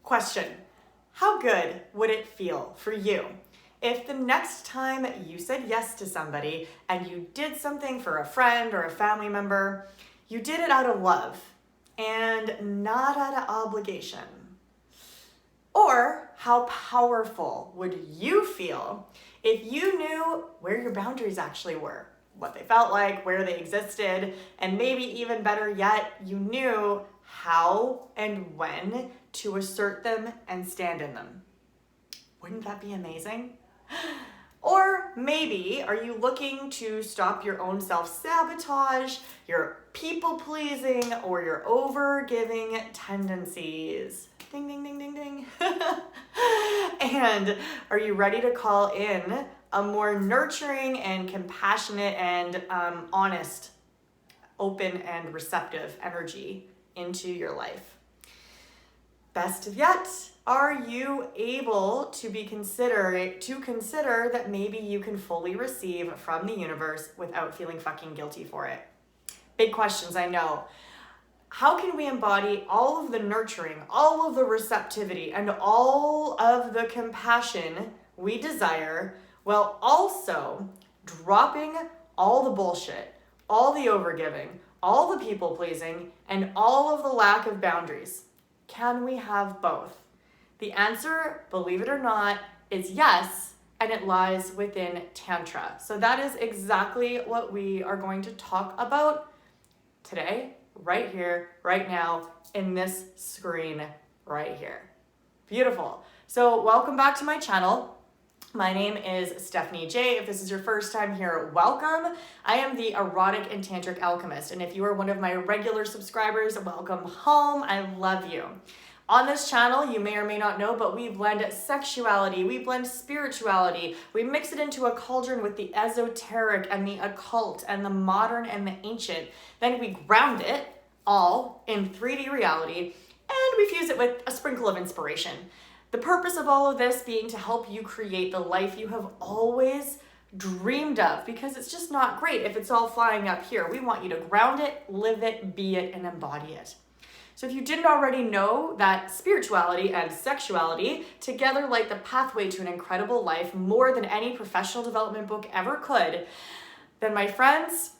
Question: how good would it feel for you if the next time you said yes to somebody and you did something for a friend or a family member, you did it out of love and not out of obligation? Or how powerful would you feel if you knew where your boundaries actually were, what they felt like, where they existed, and maybe even better yet, you knew how and when to assert them and stand in them? Wouldn't that be amazing? Or maybe, are you looking to stop your own self-sabotage, your people-pleasing, or your over-giving tendencies? Ding, ding, ding, ding, ding. And are you ready to call in a more nurturing and compassionate and honest, open and receptive energy into your life? Best of yet, are you able to consider that maybe you can fully receive from the universe without feeling fucking guilty for it? Big questions, I know. How can we embody all of the nurturing, all of the receptivity, and all of the compassion we desire while also dropping all the bullshit, all the overgiving, all the people pleasing, and all of the lack of boundaries? Can we have both? The answer, believe it or not, is yes, and it lies within Tantra. So that is exactly what we are going to talk about today, right here, right now, in this screen right here. Beautiful. So welcome back to my channel. My name is Stephanie J. If this is your first time here, welcome. I am the Erotic and Tantric Alchemist, and if you are one of my regular subscribers, welcome home. I love you. On this channel, you may or may not know, but we blend sexuality, we blend spirituality, we mix it into a cauldron with the esoteric and the occult and the modern and the ancient. Then we ground it all in 3D reality, and we fuse it with a sprinkle of inspiration. The purpose of all of this being to help you create the life you have always dreamed of, because it's just not great if it's all flying up here. We want you to ground it, live it, be it, and embody it. So if you didn't already know that spirituality and sexuality together light the pathway to an incredible life more than any professional development book ever could, then my friends,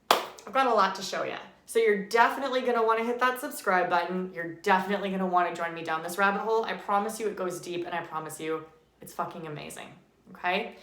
I've got a lot to show you. So you're definitely going to want to hit that subscribe button. You're definitely going to want to join me down this rabbit hole. I promise you it goes deep, and I promise you it's fucking amazing. Okay?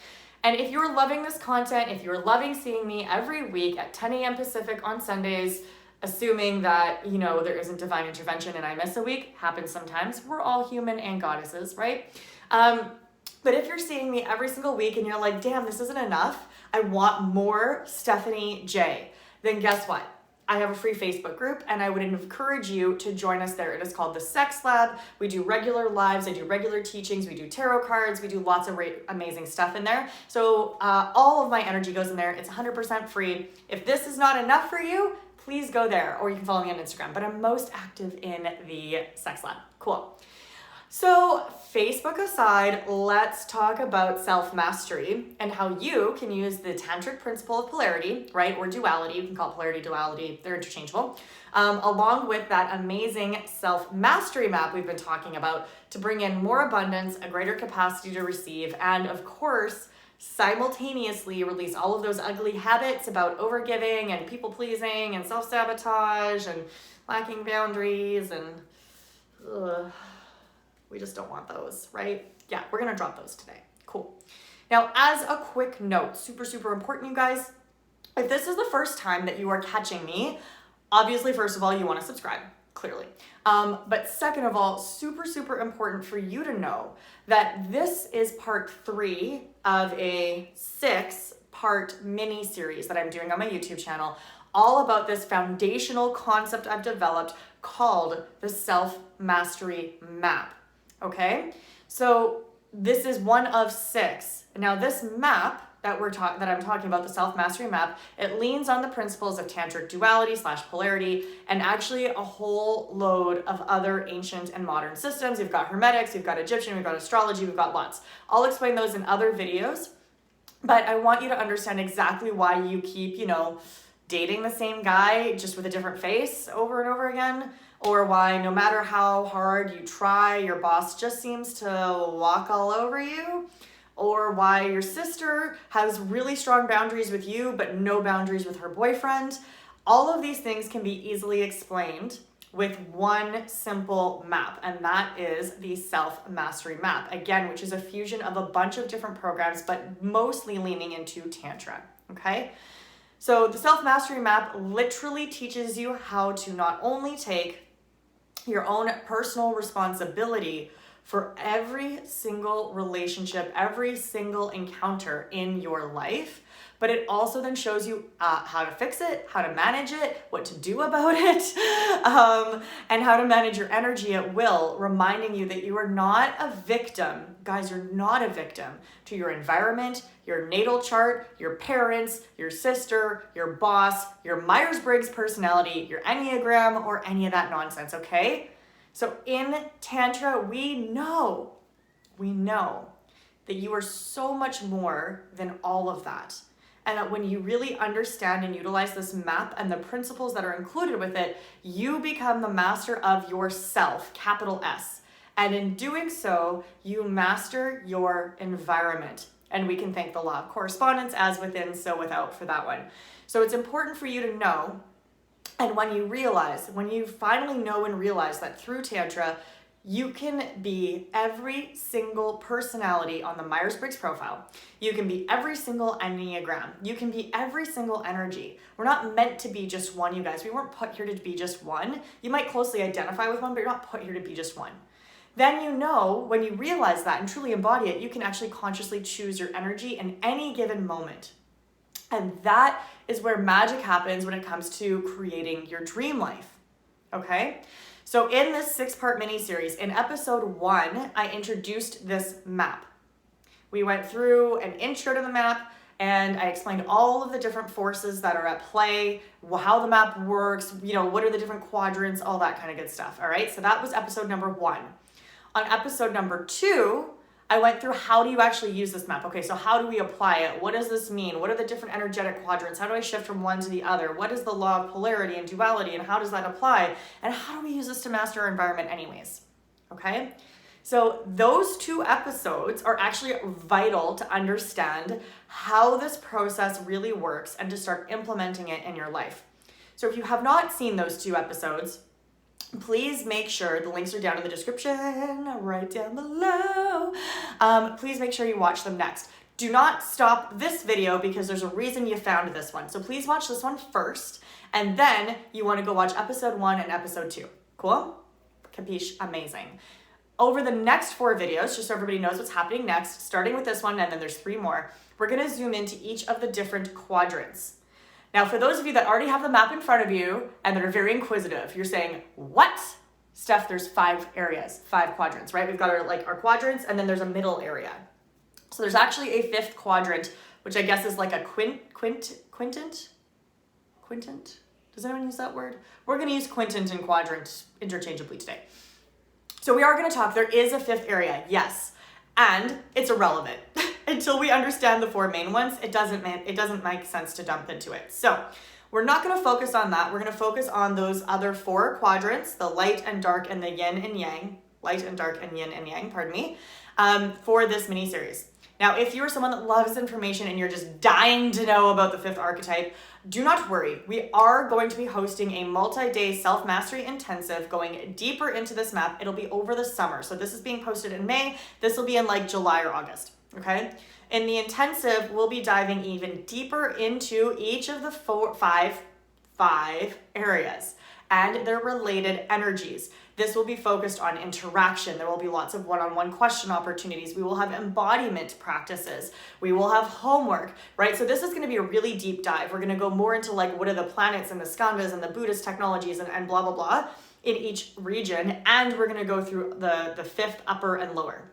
And if you're loving this content, if you're loving seeing me every week at 10 a.m. Pacific on Sundays, assuming that, you know, there isn't divine intervention and I miss a week, happens sometimes. We're all human and goddesses, right? But if you're seeing me every single week and you're like, damn, this isn't enough, I want more Stephanie J, then guess what? I have a free Facebook group, and I would encourage you to join us there. It is called the Sex Lab. We do regular lives, I do regular teachings, we do tarot cards, we do lots of amazing stuff in there. So all of my energy goes in there. It's 100% free. If this is not enough for you, please go there, or you can follow me on Instagram, but I'm most active in the Sex Lab. Cool. So Facebook aside, let's talk about self-mastery and how you can use the tantric principle of polarity, right? Or duality, you can call it polarity, duality, they're interchangeable, along with that amazing self-mastery map we've been talking about to bring in more abundance, a greater capacity to receive, and of course, simultaneously release all of those ugly habits about overgiving and people-pleasing and self-sabotage and lacking boundaries and we just don't want those, right? Yeah, we're gonna drop those today. Cool. Now, as a quick note, super, super important, you guys, if this is the first time that you are catching me, obviously, first of all, you wanna subscribe, clearly. But second of all, super, super important for you to know that this is part 3 of a 6-part mini series that I'm doing on my YouTube channel, all about this foundational concept I've developed called the self-mastery map. Okay, so this is one of 6. Now this map that I'm talking about, the self-mastery map, it leans on the principles of tantric duality / polarity, and actually a whole load of other ancient and modern systems. We've got Hermetics, we've got Egyptian, we've got astrology, we've got lots. I'll explain those in other videos, but I want you to understand exactly why you keep, dating the same guy just with a different face over and over again. or why no matter how hard you try, your boss just seems to walk all over you, or why your sister has really strong boundaries with you but no boundaries with her boyfriend. All of these things can be easily explained with one simple map, and that is the self-mastery map, again, which is a fusion of a bunch of different programs, but mostly leaning into Tantra, okay? So the self-mastery map literally teaches you how to not only take your own personal responsibility for every single relationship, every single encounter in your life, but it also then shows you how to fix it, how to manage it, what to do about it, and how to manage your energy at will, reminding you that you are not a victim. Guys, you're not a victim to your environment, your natal chart, your parents, your sister, your boss, your Myers-Briggs personality, your Enneagram, or any of that nonsense, okay? So in Tantra, we know that you are so much more than all of that. And that when you really understand and utilize this map and the principles that are included with it, you become the master of yourself, capital S. And in doing so, you master your environment. And we can thank the law of correspondence, as within, so without, for that one. So it's important for you to know. And when you finally know and realize that through Tantra, you can be every single personality on the Myers-Briggs profile. You can be every single Enneagram. You can be every single energy. We're not meant to be just one, you guys. We weren't put here to be just one. You might closely identify with one, but you're not put here to be just one. Then you know, when you realize that and truly embody it, you can actually consciously choose your energy in any given moment. And that is where magic happens when it comes to creating your dream life, okay? So in this 6-part mini-series, in episode 1, I introduced this map. We went through an intro to the map, and I explained all of the different forces that are at play, how the map works, what are the different quadrants, all that kind of good stuff, all right? So that was episode number 1. On episode number 2, I went through how do you actually use this map? Okay, so how do we apply it? What does this mean? What are the different energetic quadrants? How do I shift from one to the other? What is the law of polarity and duality, and how does that apply? And how do we use this to master our environment anyways? Okay, so those 2 episodes are actually vital to understand how this process really works and to start implementing it in your life. So if you have not seen those 2 episodes, please make sure, the links are down in the description, right down below. Please make sure you watch them next. Do not stop this video because there's a reason you found this one. So please watch this one first, and then you want to go watch episode 1 and episode 2. Cool? Capiche? Amazing. Over the next 4 videos, just so everybody knows what's happening next, starting with this one, and then there's 3 more, we're going to zoom into each of the different quadrants. Now, for those of you that already have the map in front of you and that are very inquisitive, you're saying, what? Steph, there's 5 areas, 5 quadrants, right? We've got our quadrants, and then there's a middle area. So there's actually a 5th quadrant, which I guess is like a quintant? Does anyone use that word? We're going to use quintant and quadrant interchangeably today. So we are going to talk, there is a 5th area, yes, and it's irrelevant. Until we understand the 4 main ones, it doesn't make sense to dump into it. So we're not going to focus on that. We're going to focus on those other 4 quadrants, the light and dark and the yin and yang, light and dark and yin and yang, pardon me, for this mini-series. Now, if you're someone that loves information and you're just dying to know about the 5th archetype, do not worry. We are going to be hosting a multi-day self-mastery intensive going deeper into this map. It'll be over the summer. So this is being posted in May. This will be in like July or August. Okay. In the intensive, we'll be diving even deeper into each of the five areas and their related energies. This will be focused on interaction. There will be lots of one-on-one question opportunities. We will have embodiment practices. We will have homework, right? So this is going to be a really deep dive. We're going to go more into like what are the planets and the skandhas and the Buddhist technologies and blah, blah, blah in each region. And we're going to go through the 5th upper and lower.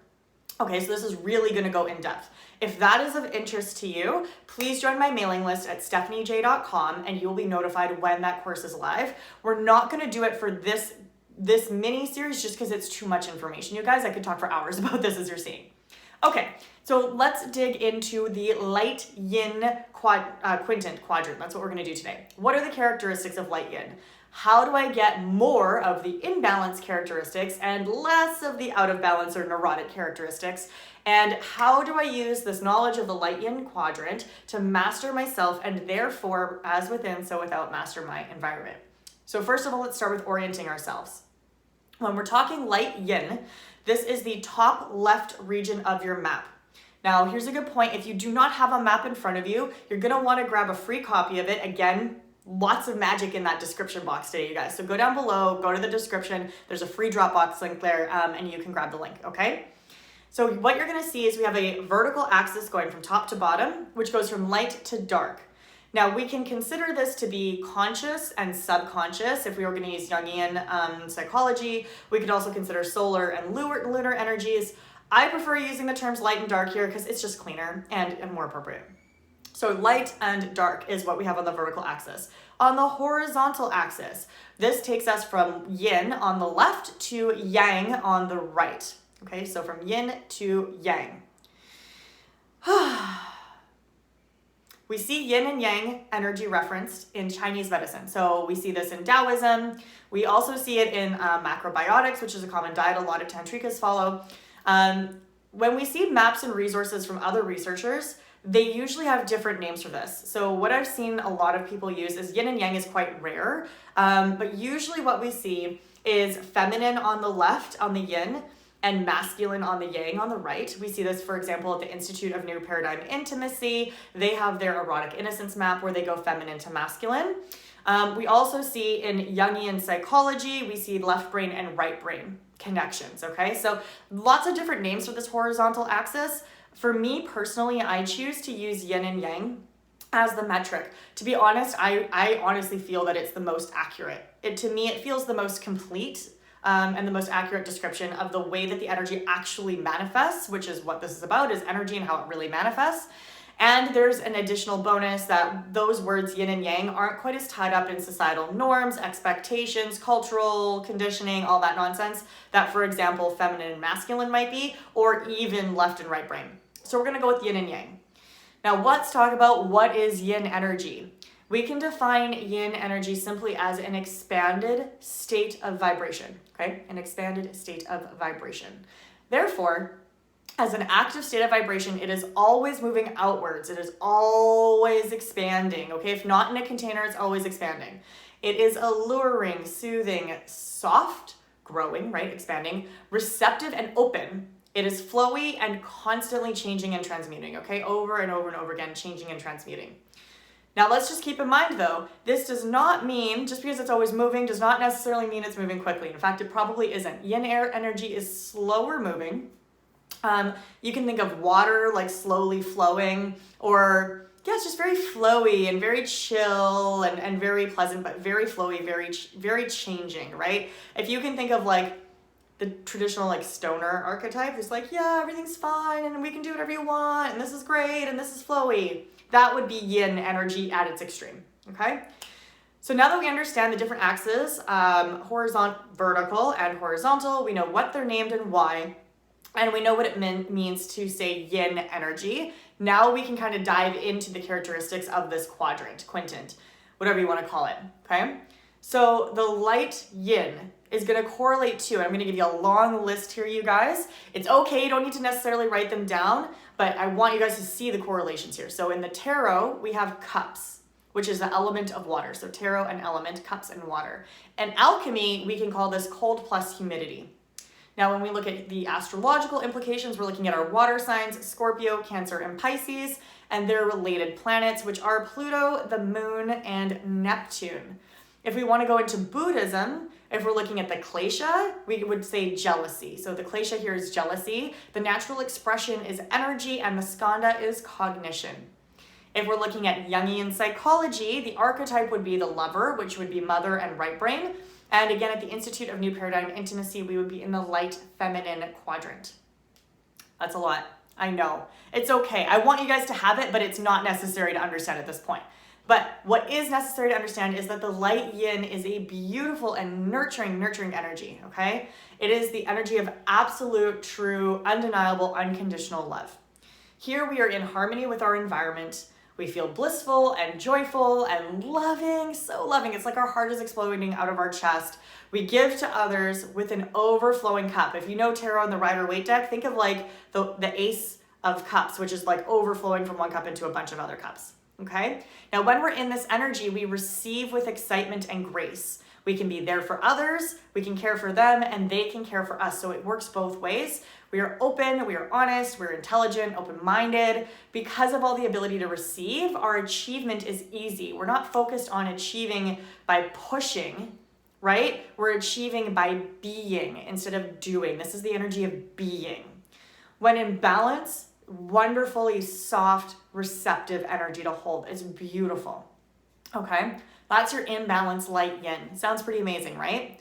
Okay, so this is really going to go in depth. If that is of interest to you, please join my mailing list at stephaniej.com and you'll be notified when that course is live. We're not going to do it for this mini series just because it's too much information. You guys, I could talk for hours about this as you're seeing. Okay, so let's dig into the light yin quintant quadrant. That's what we're going to do today. What are the characteristics of light yin? How do I get more of the in-balance characteristics and less of the out of balance or neurotic characteristics? And how do I use this knowledge of the light yin quadrant to master myself and therefore, as within, so without, master my environment? So first of all, let's start with orienting ourselves. When we're talking light yin, this is the top left region of your map. Now, here's a good point. If you do not have a map in front of you, you're gonna wanna grab a free copy of it. Again, lots of magic in that description box today, you guys. So go down below, go to the description. There's a free Dropbox link there, and you can grab the link, okay? So what you're gonna see is we have a vertical axis going from top to bottom, which goes from light to dark. Now we can consider this to be conscious and subconscious. If we were gonna use Jungian psychology, we could also consider solar and lunar energies. I prefer using the terms light and dark here because it's just cleaner and more appropriate. So light and dark is what we have on the vertical axis. On the horizontal axis, this takes us from yin on the left to yang on the right. Okay, so from yin to yang. We see yin and yang energy referenced in Chinese medicine. So we see this in Taoism. We also see it in macrobiotics, which is a common diet a lot of tantrikas follow. When we see maps and resources from other researchers, they usually have different names for this. So what I've seen a lot of people use is yin and yang is quite rare, but usually what we see is feminine on the left on the yin and masculine on the yang on the right. We see this, for example, at the Institute of New Paradigm Intimacy. They have their erotic innocence map where they go feminine to masculine. We also see in Jungian psychology, we see left brain and right brain connections, okay? So lots of different names for this horizontal axis. For me personally, I choose to use yin and yang as the metric. To be honest, I honestly feel that it's the most accurate. To me, it feels the most complete and the most accurate description of the way that the energy actually manifests, which is what this is about, is energy and how it really manifests. And there's an additional bonus that those words yin and yang aren't quite as tied up in societal norms, expectations, cultural conditioning, all that nonsense that, for example, feminine and masculine might be, or even left and right brain. So we're gonna go with yin and yang. Now let's talk about what is yin energy. We can define yin energy simply as an expanded state of vibration, okay? An expanded state of vibration. Therefore, as an active state of vibration, it is always moving outwards. It is always expanding, okay? If not in a container, it's always expanding. It is alluring, soothing, soft, growing, right? Expanding, receptive and open. It is flowy and constantly changing and transmuting, okay? Over and over and over again, changing and transmuting. Now let's just keep in mind though, this does not mean, just because it's always moving, does not necessarily mean it's moving quickly. In fact, it probably isn't. Yin air energy is slower moving. You can think of water like slowly flowing, or yeah, it's just very flowy and very chill and very pleasant, but very flowy, very changing, right? If you can think of like the traditional like stoner archetype, it's like, yeah, everything's fine and we can do whatever you want and this is great and this is flowy. That would be yin energy at its extreme, okay? So now that we understand the different axes, vertical and horizontal, we know what they're named and why, and we know what it means to say yin energy. Now we can kind of dive into the characteristics of this quintant, whatever you want to call it, okay? So the light yin is going to correlate to, and I'm going to give you a long list here, you guys. It's okay, you don't need to necessarily write them down, but I want you guys to see the correlations here. So in the tarot, we have cups, which is the element of water. So tarot and element, cups and water. And alchemy, we can call this cold plus humidity. Now, when we look at the astrological implications, we're looking at our water signs, Scorpio, Cancer, and Pisces, and their related planets, which are Pluto, the moon, and Neptune. If we want to go into Buddhism, if we're looking at the klesha, we would say jealousy. So the klesha here is jealousy. The natural expression is energy, and the skandha is cognition. If we're looking at Jungian psychology, the archetype would be the lover, which would be mother and right brain. And again, at the Institute of New Paradigm Intimacy, we would be in the light feminine quadrant. That's a lot. I know. It's okay. I want you guys to have it, but it's not necessary to understand at this point. But what is necessary to understand is that the light yin is a beautiful and nurturing energy, okay? It is the energy of absolute, true, undeniable, unconditional love. Here we are in harmony with our environment. We feel blissful and joyful and loving, so loving. It's like our heart is exploding out of our chest. We give to others with an overflowing cup. If you know tarot and the Rider-Waite deck, think of like the Ace of Cups, which is like overflowing from one cup into a bunch of other cups. Okay? Now, when we're in this energy, we receive with excitement and grace. We can be there for others, we can care for them, and they can care for us. So it works both ways. We are open, we are honest, we're intelligent, open-minded. Because of all the ability to receive, our achievement is easy. We're not focused on achieving by pushing, right? We're achieving by being instead of doing. This is the energy of being. When in balance, wonderfully soft, receptive energy to hold. It's beautiful. Okay? That's your imbalance light yin. Sounds pretty amazing, right?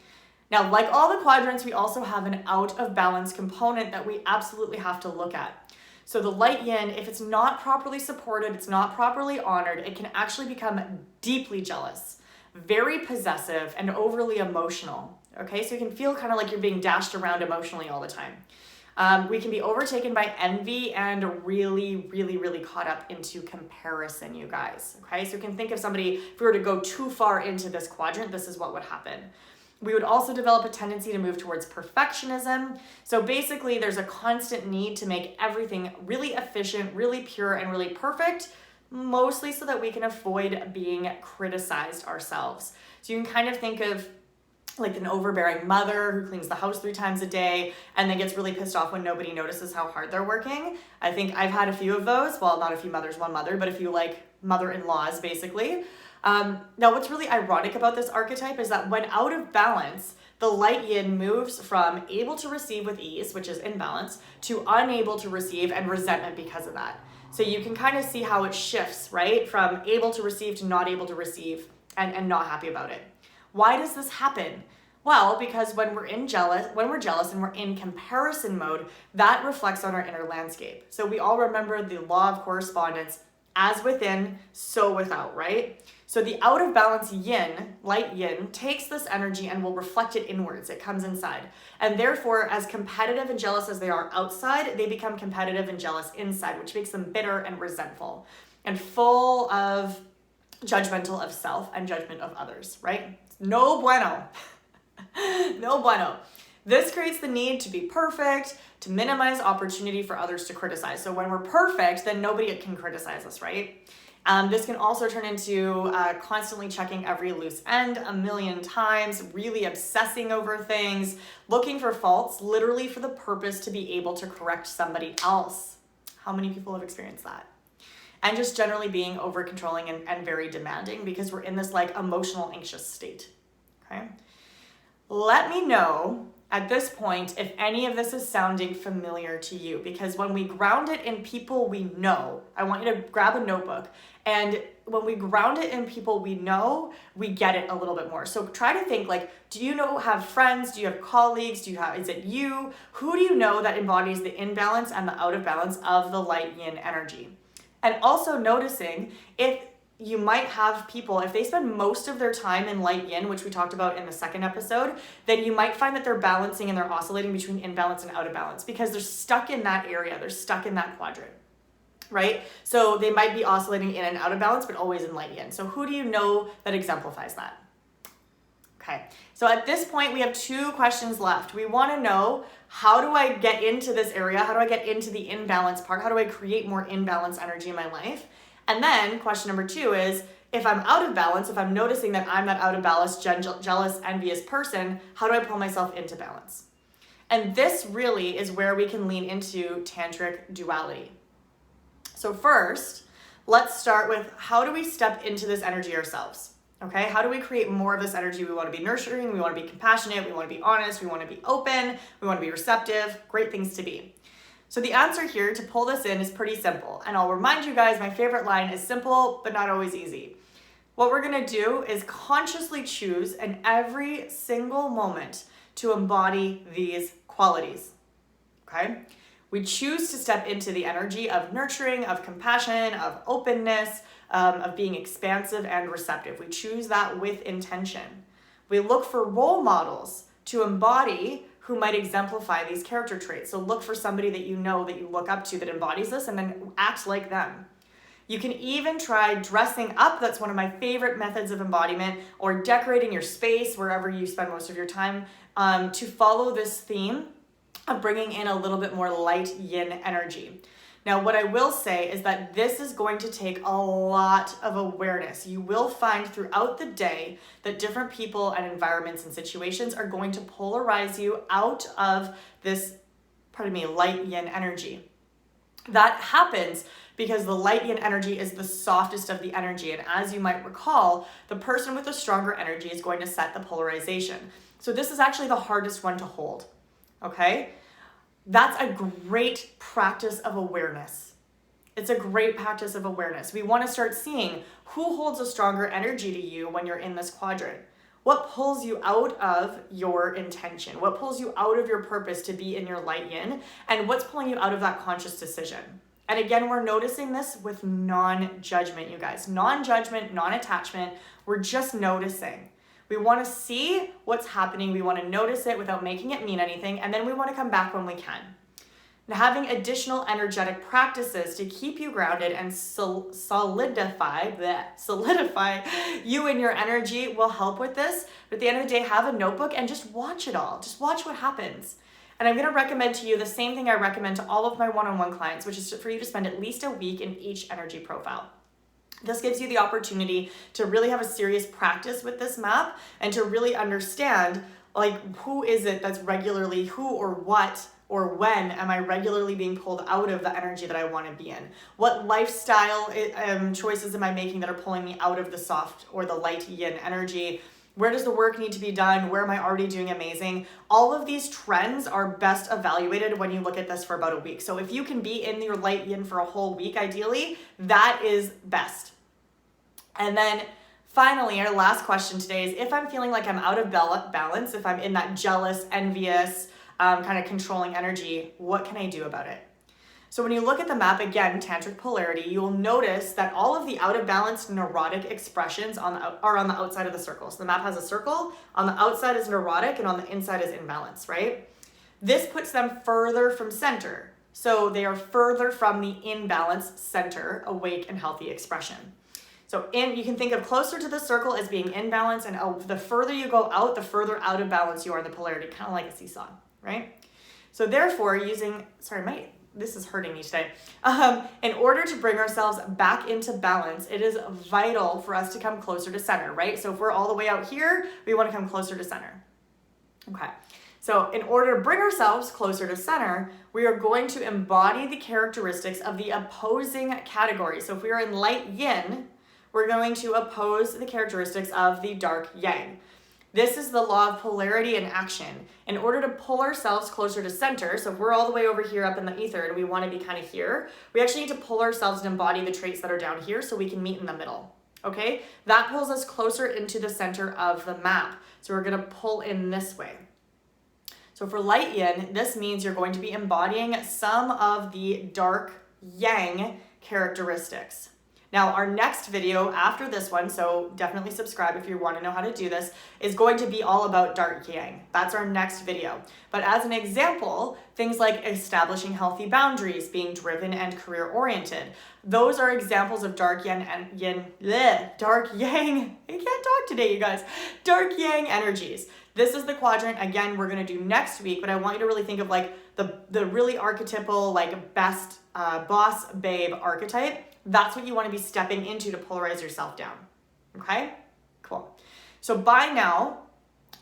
Now, like all the quadrants, we also have an out of balance component that we absolutely have to look at. So the light yin, if it's not properly supported, it's not properly honored, it can actually become deeply jealous, very possessive, and overly emotional. Okay, so you can feel kind of like you're being dashed around emotionally all the time. We can be overtaken by envy and really, really, really caught up into comparison, you guys. Okay, so you can think of somebody, if we were to go too far into this quadrant, this is what would happen. We would also develop a tendency to move towards perfectionism. So basically, there's a constant need to make everything really efficient, really pure, and really perfect, mostly so that we can avoid being criticized ourselves. So you can kind of think of like an overbearing mother who cleans the house 3 times a day and then gets really pissed off when nobody notices how hard they're working. I think I've had a few of those. Well, not a few mothers, one mother, but a few like mother-in-laws basically. Now, what's really ironic about this archetype is that when out of balance, the light yin moves from able to receive with ease, which is imbalance, to unable to receive and resentment because of that. So you can kind of see how it shifts, right? From able to receive to not able to receive and not happy about it. Why does this happen? Well, because when we're jealous and we're in comparison mode, that reflects on our inner landscape. So we all remember the law of correspondence, as within, so without, right? So the out of balance yin, light yin, takes this energy and will reflect it inwards. It comes inside. And therefore, as competitive and jealous as they are outside, they become competitive and jealous inside, which makes them bitter and resentful and full of judgmental of self and judgment of others, right? No bueno. No bueno. This creates the need to be perfect, to minimize opportunity for others to criticize. So when we're perfect, then nobody can criticize us, right? This can also turn into constantly checking every loose end a million times, really obsessing over things, looking for faults, literally for the purpose to be able to correct somebody else. How many people have experienced that? And just generally being over controlling and very demanding because we're in this like emotional anxious state, okay? Let me know at this point if any of this is sounding familiar to you, because when we ground it in people we know, I want you to grab a notebook, and when we ground it in people we know, we get it a little bit more. So try to think like, do you have friends? Do you have colleagues? Is it you? Who do you know that embodies the imbalance and the out of balance of the light yin energy? And also noticing if you might have people, if they spend most of their time in light yin, which we talked about in the second episode, then you might find that they're balancing and they're oscillating between imbalance and out of balance because they're stuck in that area. They're stuck in that quadrant, right? So they might be oscillating in and out of balance, but always in light yin. So who do you know that exemplifies that? Okay, so at this point, we have 2 questions left. We want to know, how do I get into this area? How do I get into the imbalance part? How do I create more imbalance energy in my life? And then question number 2 is, if I'm out of balance, if I'm noticing that I'm that out of balance, jealous, envious person, how do I pull myself into balance? And this really is where we can lean into tantric duality. So first, let's start with, how do we step into this energy ourselves? Okay, how do we create more of this energy? We want to be nurturing, we want to be compassionate, we want to be honest, we want to be open, we want to be receptive, great things to be. So the answer here to pull this in is pretty simple. And I'll remind you guys, my favorite line is simple, but not always easy. What we're going to do is consciously choose in every single moment to embody these qualities, okay? We choose to step into the energy of nurturing, of compassion, of openness, of being expansive and receptive. We choose that with intention. We look for role models to embody who might exemplify these character traits. So look for somebody that you know, that you look up to, that embodies this, and then act like them. You can even try dressing up. That's one of my favorite methods of embodiment, or decorating your space wherever you spend most of your time, to follow this theme of bringing in a little bit more light yin energy. Now, what I will say is that this is going to take a lot of awareness. You will find throughout the day that different people and environments and situations are going to polarize you out of this, light yin energy. That happens because the light yin energy is the softest of the energy. And as you might recall, the person with the stronger energy is going to set the polarization. So this is actually the hardest one to hold, okay? That's a great practice of awareness. It's a great practice of awareness. We want to start seeing who holds a stronger energy to you when you're in this quadrant. What pulls you out of your intention? What pulls you out of your purpose to be in your light yin? And what's pulling you out of that conscious decision? And again, we're noticing this with non-judgment, you guys. Non-judgment, non-attachment. We're just noticing. We want to see what's happening. We want to notice it without making it mean anything. And then we want to come back when we can. Now, having additional energetic practices to keep you grounded and solidify you and your energy will help with this. But at the end of the day, have a notebook and just watch it all. Just watch what happens. And I'm going to recommend to you the same thing I recommend to all of my one-on-one clients, which is for you to spend at least a week in each energy profile. This gives you the opportunity to really have a serious practice with this map and to really understand, who is it that's regularly, who or what or when am I regularly being pulled out of the energy that I want to be in? What lifestyle choices am I making that are pulling me out of the soft or the light yin energy? Where does the work need to be done? Where am I already doing amazing? All of these trends are best evaluated when you look at this for about a week. So if you can be in your light yin for a whole week, ideally, that is best. And then finally, our last question today is, if I'm feeling like I'm out of balance, if I'm in that jealous, envious, kind of controlling energy, what can I do about it? So when you look at the map, again, tantric polarity, you will notice that all of the out of balance neurotic expressions are on the outside of the circle. So the map has a circle, on the outside is neurotic, and on the inside is imbalance, right? This puts them further from center. So they are further from the imbalance center, awake and healthy expression. So you can think of closer to the circle as being in balance, and the further you go out, the further out of balance you are in the polarity, kind of like a seesaw, right? So therefore, this is hurting me today. In order to bring ourselves back into balance, it is vital for us to come closer to center, right? So if we're all the way out here, we want to come closer to center. Okay. So in order to bring ourselves closer to center, we are going to embody the characteristics of the opposing category. So if we are in light yin, we're going to oppose the characteristics of the dark yang. This is the law of polarity in action. In order to pull ourselves closer to center, so if we're all the way over here up in the ether and we want to be kind of here, we actually need to pull ourselves and embody the traits that are down here so we can meet in the middle, okay? That pulls us closer into the center of the map. So we're going to pull in this way. So for light yin, this means you're going to be embodying some of the dark yang characteristics. Now, our next video after this one, so definitely subscribe if you want to know how to do this, is going to be all about dark yang. That's our next video. But as an example, things like establishing healthy boundaries, being driven and career-oriented, those are examples of dark yang. I can't talk today, you guys. Dark yang energies. This is the quadrant, again, we're going to do next week, but I want you to really think of like the really archetypal, like best boss babe archetype. That's what you want to be stepping into to polarize yourself down. Okay? Cool. So by now,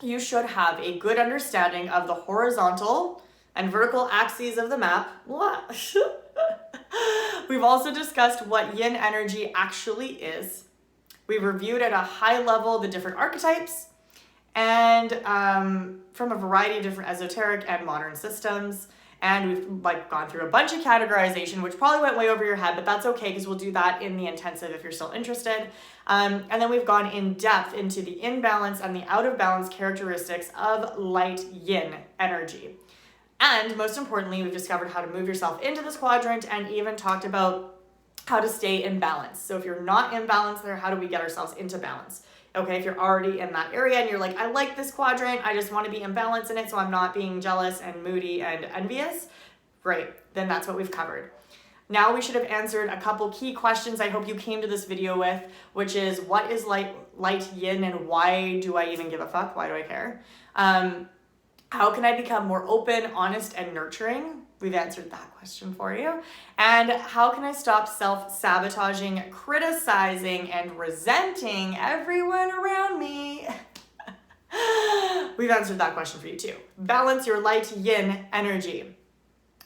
you should have a good understanding of the horizontal and vertical axes of the map. We've also discussed what yin energy actually is. We've reviewed at a high level the different archetypes and from a variety of different esoteric and modern systems. And we've gone through a bunch of categorization, which probably went way over your head, but that's okay because we'll do that in the intensive if you're still interested. And then we've gone in depth into the imbalance and the out of balance characteristics of light yin energy. And most importantly, we've discovered how to move yourself into this quadrant and even talked about how to stay in balance. So if you're not in balance there, how do we get ourselves into balance? Okay, if you're already in that area and you're like, I like this quadrant, I just want to be in balance in it so I'm not being jealous and moody and envious, great, then that's what we've covered. Now we should have answered a couple key questions I hope you came to this video with, which is what is light yin and why do I even give a fuck? Why do I care? How can I become more open, honest, and nurturing? We've answered that question for you. And how can I stop self-sabotaging, criticizing, and resenting everyone around me? We've answered that question for you too. Balance your light yin energy.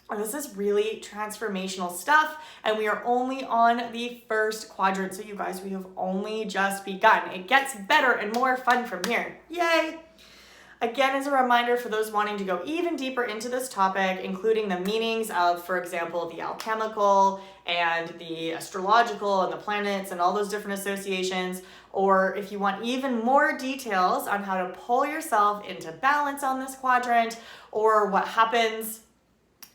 And this is really transformational stuff, and we are only on the first quadrant. So you guys, we have only just begun. It gets better and more fun from here. Yay! Again, as a reminder for those wanting to go even deeper into this topic, including the meanings of, for example, the alchemical and the astrological and the planets and all those different associations, or if you want even more details on how to pull yourself into balance on this quadrant, or what happens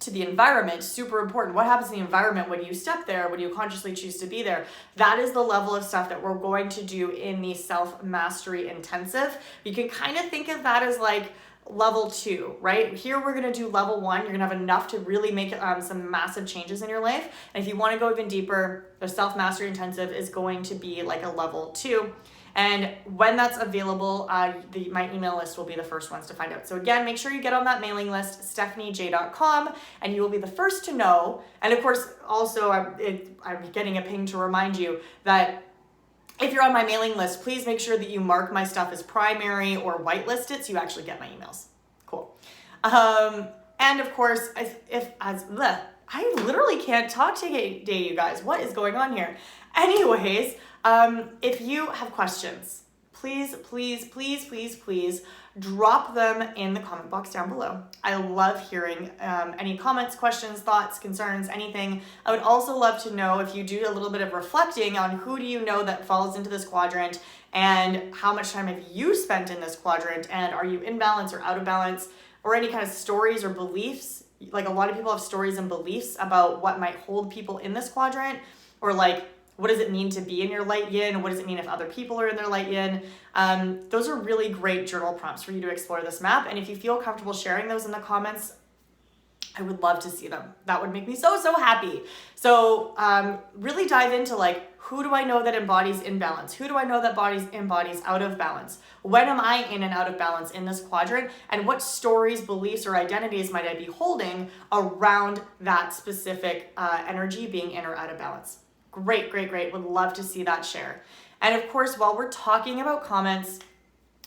to the environment, super important. What happens to the environment when you step there, when you consciously choose to be there? That is the level of stuff that we're going to do in the self-mastery intensive. You can kind of think of that as like level 2, right? Here we're going to do level 1. You're going to have enough to really make some massive changes in your life. And if you want to go even deeper, the self-mastery intensive is going to be like a level 2. And when that's available, my email list will be the first ones to find out. So again, make sure you get on that mailing list, stephaniej.com, and you will be the first to know. And of course, also, I'm getting a ping to remind you that if you're on my mailing list, please make sure that you mark my stuff as primary or whitelist it so you actually get my emails. Cool. And of course, I literally can't talk today, you guys. What is going on here? Anyways, if you have questions, please drop them in the comment box down below. I love hearing any comments, questions, thoughts, concerns, anything. I would also love to know if you do a little bit of reflecting on who do you know that falls into this quadrant and how much time have you spent in this quadrant, and are you in balance or out of balance, or any kind of stories or beliefs. Like a lot of people have stories and beliefs about what might hold people in this quadrant, or like, what does it mean to be in your light yin? What does it mean if other people are in their light yin? Those are really great journal prompts for you to explore this map. And if you feel comfortable sharing those in the comments, I would love to see them. That would make me so happy. So really dive into like, who do I know that embodies imbalance? Who do I know that embodies out of balance? When am I in and out of balance in this quadrant? And what stories, beliefs, or identities might I be holding around that specific energy being in or out of balance? Great. Would love to see that share. And of course, while we're talking about comments,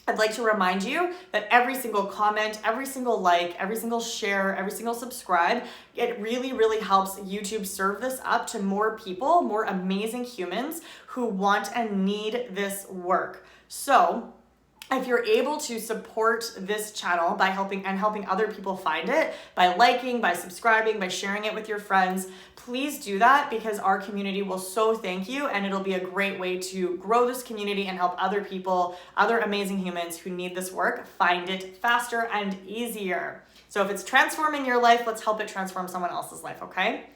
I'd like to remind you that every single comment, every single like, every single share, every single subscribe, it really helps YouTube serve this up to more people, more amazing humans who want and need this work. So if you're able to support this channel by helping other people find it, by liking, by subscribing, by sharing it with your friends, please do that, because our community will so thank you, and it'll be a great way to grow this community and help other people, other amazing humans who need this work, find it faster and easier. So if it's transforming your life, let's help it transform someone else's life, okay?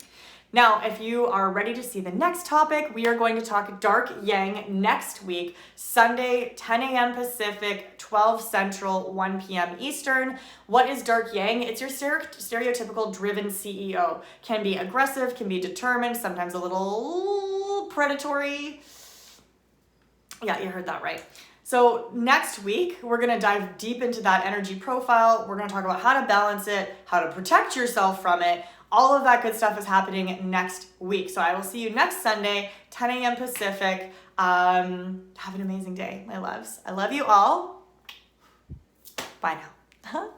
Now, if you are ready to see the next topic, we are going to talk dark yang next week, Sunday, 10 a.m. Pacific, 12 Central, 1 p.m. Eastern. What is dark yang? It's your stereotypical driven CEO. Can be aggressive, can be determined, sometimes a little predatory. Yeah, you heard that right. So next week, we're going to dive deep into that energy profile. We're going to talk about how to balance it, how to protect yourself from it. All of that good stuff is happening next week. So I will see you next Sunday, 10 a.m. Pacific. Have an amazing day, my loves. I love you all. Bye now.